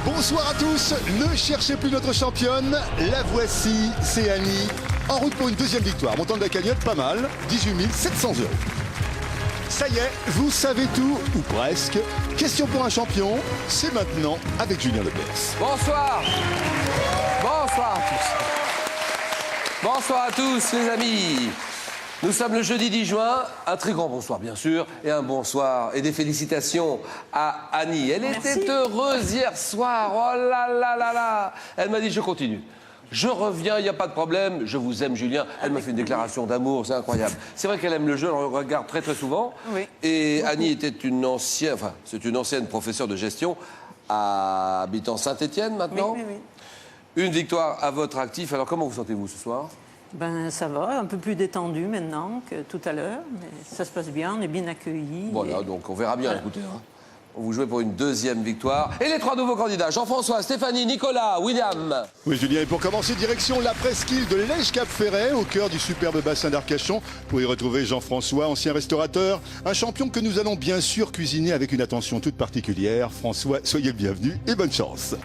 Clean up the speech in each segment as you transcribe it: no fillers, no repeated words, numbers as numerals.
Bonsoir à tous, ne cherchez plus notre championne, la voici, c'est Annie, en route pour une deuxième victoire, montant de la cagnotte pas mal, 18 700 €. Ça y est, vous savez tout, ou presque. Question pour un champion, c'est maintenant avec Julien Lepers. Bonsoir. Bonsoir à tous. Bonsoir à tous les amis. Nous sommes le jeudi 10 juin, un très grand bonsoir bien sûr, et un bonsoir et des félicitations à Annie. Elle était heureuse hier soir, oh là là là là. Elle m'a dit je continue. Je reviens, il n'y a pas de problème, je vous aime Julien. Elle m'a fait une déclaration d'amour, c'est incroyable. C'est vrai qu'elle aime le jeu, on le regarde très très souvent. Oui. Et Annie était une ancienne, c'est une ancienne professeure de gestion habitant Saint-Étienne maintenant. Oui. Une victoire à votre actif, alors comment vous sentez-vous ce soir? Ben, ça va, un peu plus détendu maintenant que tout à l'heure, mais ça se passe bien, on est bien accueillis. Voilà, donc on verra bien, écoutez. Hein. Vous jouez pour une deuxième victoire. Et les trois nouveaux candidats, Jean-François, Stéphanie, Nicolas, William. Oui Julien, et pour commencer, direction la presqu'île de Lège-Cap-Ferret, au cœur du superbe bassin d'Arcachon, pour y retrouver Jean-François, ancien restaurateur, un champion que nous allons bien sûr cuisiner avec une attention toute particulière. François, soyez le bienvenu et bonne chance.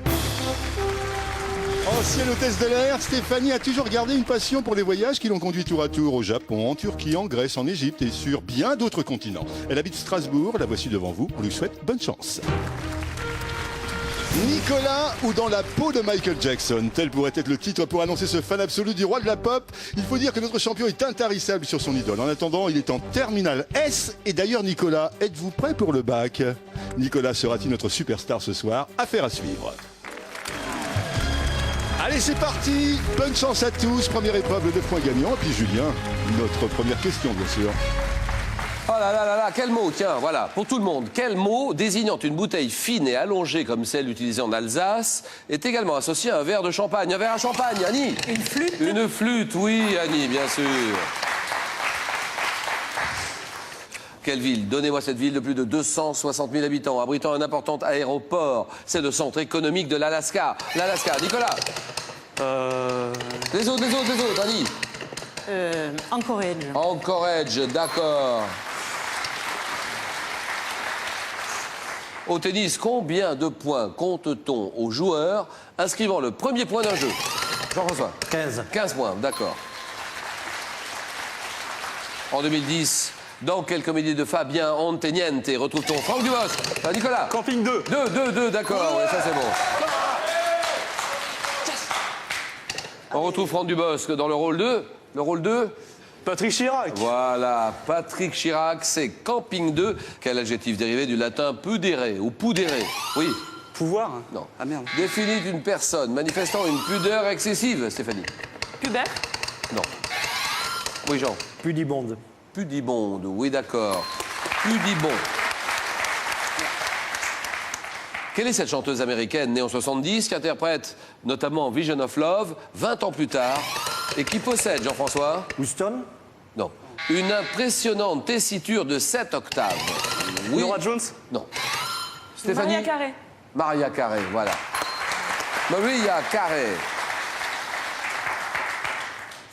Ancienne hôtesse de l'air, Stéphanie a toujours gardé une passion pour les voyages qui l'ont conduit tour à tour au Japon, en Turquie, en Grèce, en Égypte et sur bien d'autres continents. Elle habite Strasbourg, la voici devant vous, on lui souhaite bonne chance. Nicolas ou dans la peau de Michael Jackson, tel pourrait être le titre pour annoncer ce fan absolu du roi de la pop. Il faut dire que notre champion est intarissable sur son idole. En attendant, il est en terminale S. Et d'ailleurs, Nicolas, êtes-vous prêt pour le bac? Nicolas sera-t-il notre superstar ce soir? Affaire à suivre. Allez, c'est parti. Bonne chance à tous. Première épreuve, le 2 points gagnants. Et puis Julien, notre première question, bien sûr. Oh là là là là, quel mot, tiens, voilà, pour tout le monde, quel mot désignant une bouteille fine et allongée comme celle utilisée en Alsace est également associé à un verre de champagne? Un verre à champagne, Annie? Une flûte? Une flûte, oui, Annie, bien sûr. Quelle ville? Donnez-moi cette ville de plus de 260 000 habitants, abritant un important aéroport. C'est le centre économique de l'Alaska. L'Alaska, Nicolas? Les autres, Annie? Anchorage. Anchorage, d'accord. Au tennis, combien de points compte-t-on aux joueurs inscrivant le premier point d'un jeu? Jean-François? 15. 15 points, d'accord. En 2010, dans quelle comédie de Fabien Anteniente retrouve-t-on Franck Dubosc? Nicolas? Camping 2. 2, d'accord, ouais, ça c'est bon. On retrouve Franck Dubosc dans le rôle 2. Le rôle 2? Patrick Chirac. Voilà, Patrick Chirac, c'est Camping 2. Quel adjectif dérivé du latin pudere ou pudere? Oui. Pouvoir. Non. Ah merde. Définit une personne manifestant une pudeur excessive, Stéphanie? Pubère? Non. Oui, Jean? Pudibonde. Pudibonde, oui, d'accord. Pudibonde. Quelle est cette chanteuse américaine née en 70 qui interprète notamment Vision of Love 20 ans plus tard et qui possède, Jean-François? Houston. Non. Une impressionnante tessiture de 7 octaves. Oui. Nora Jones. Non. Stéphanie? Maria Carey. Maria Carey, voilà. Maria Carey.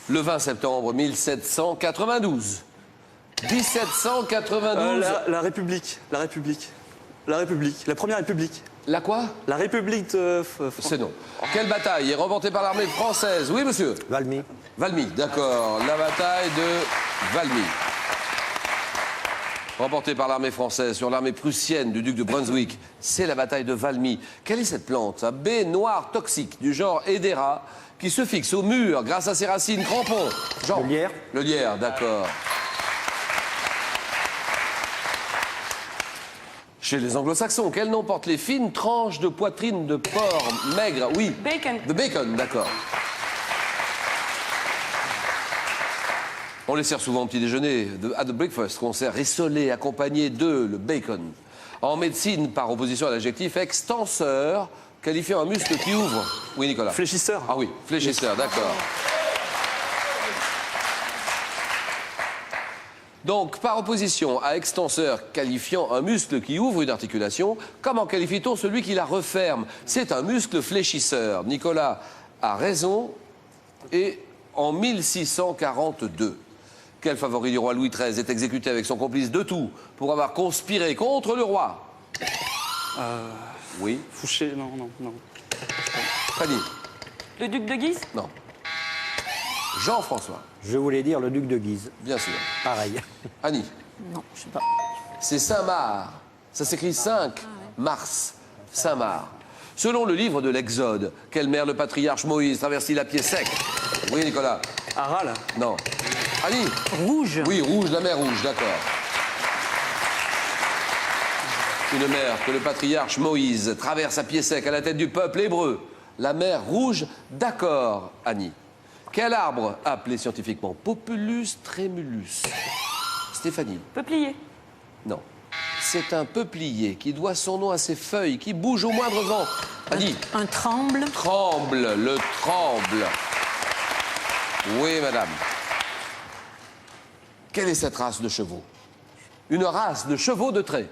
Le 20 septembre 1792. 1792. La République. La République. La République. La première République. La quoi? La République de... C'est non. Quelle bataille est remportée par l'armée française? Oui, monsieur? Valmy. Valmy, d'accord. La bataille de Valmy. Remportée par l'armée française sur l'armée prussienne du duc de Brunswick. C'est la bataille de Valmy. Quelle est cette plante? Un baie noire toxique du genre Hedera qui se fixe au mur grâce à ses racines crampons. Jean? Le lierre. Le lierre, d'accord. Chez les anglo-saxons, quel nom portent les fines tranches de poitrine de porc maigre? Oui. Bacon. De bacon, d'accord. On les sert souvent au petit déjeuner, à the breakfast, qu'on sert rissolé, accompagné de le bacon. En médecine, par opposition à l'adjectif extenseur, qualifiant un muscle qui ouvre. Oui, Nicolas? Fléchisseur. Ah oui, fléchisseur, d'accord. Donc, par opposition à extenseur qualifiant un muscle qui ouvre une articulation, comment qualifie-t-on celui qui la referme? C'est un muscle fléchisseur. Nicolas a raison. Et en 1642, quel favori du roi Louis XIII est exécuté avec son complice de tout pour avoir conspiré contre le roi? Oui. Fouché, non. Fanny. Le duc de Guise? Non. Jean-François. Je voulais dire le duc de Guise. Bien sûr. Pareil. Annie. Non, je sais pas. C'est Saint-Marc. Ça s'écrit 5 mars. Saint-Marc. Selon le livre de l'Exode, quelle mer le patriarche Moïse traverse-t-il à pied sec? Oui, Nicolas. Aral. Non. Annie. Rouge. Oui, rouge, la mer Rouge, d'accord. Une mer que le patriarche Moïse traverse à pied sec à la tête du peuple hébreu. La mer Rouge, d'accord, Annie. Quel arbre appelé scientifiquement Populus tremulus? Stéphanie. Peuplier. Non. C'est un peuplier qui doit son nom à ses feuilles qui bougent au moindre vent. Annie. Un tremble. Tremble, le tremble. Oui, madame. Quelle est cette race de chevaux? Une race de chevaux de trait.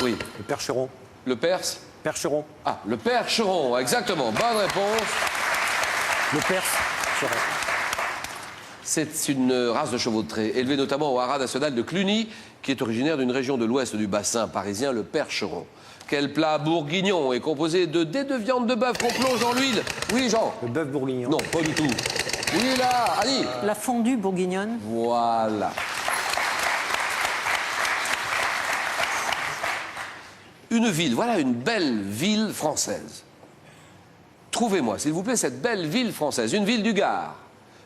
Oui. Le percheron. Le Perse? Percheron. Ah, le percheron, exactement. Bonne réponse. Le perse. C'est une race de chevaux de trait, élevée notamment au haras national de Cluny, qui est originaire d'une région de l'ouest du bassin parisien, le percheron. Quel plat bourguignon est composé de dés de viande de bœuf qu'on plonge dans l'huile? Oui, Jean? Le bœuf bourguignon. Non, pas du tout. Oui, là, Annie? La fondue bourguignonne. Voilà. Une ville, voilà une belle ville française. Trouvez-moi, s'il vous plaît, cette belle ville française, une ville du Gard,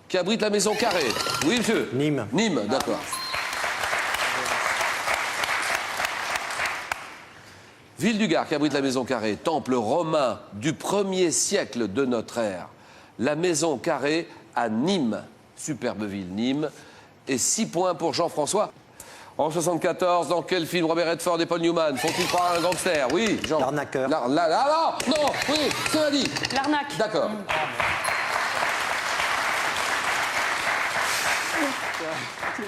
qui abrite la maison Carré. Oui, monsieur? Nîmes. Nîmes, d'accord. Ville du Gard qui abrite la maison Carré, temple romain du 1er siècle de notre ère. La maison Carré à Nîmes, superbe ville, Nîmes. Et 6 points pour Jean-François. En 74, dans quel film Robert Redford et Paul Newman font-ils croire à un gangster? Oui, Jean. L'arnaqueur. Non, oui, c'est m'a dit. L'arnaque. D'accord.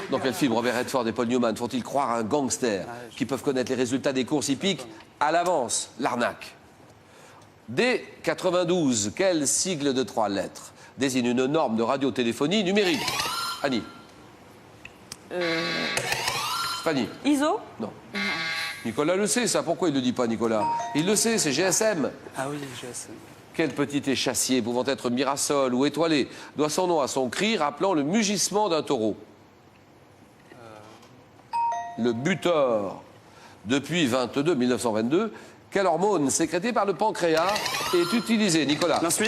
Dans quel film Robert Redford et Paul Newman font-ils croire à un gangster qui peuvent connaître les résultats des courses hippiques à l'avance? L'arnaque. Dès 92, quel sigle de 3 lettres désigne une norme de radiotéléphonie numérique? Annie. Fanny. ISO? Non. Nicolas le sait, ça. Pourquoi il ne le dit pas, Nicolas? Il le sait, c'est GSM. Ah oui, GSM. Quel petit échassier pouvant être mirasol ou étoilé doit son nom à son cri rappelant le mugissement d'un taureau? Le butor. Depuis 1922, quelle hormone sécrétée par le pancréas est utilisée, Nicolas? L'insuline.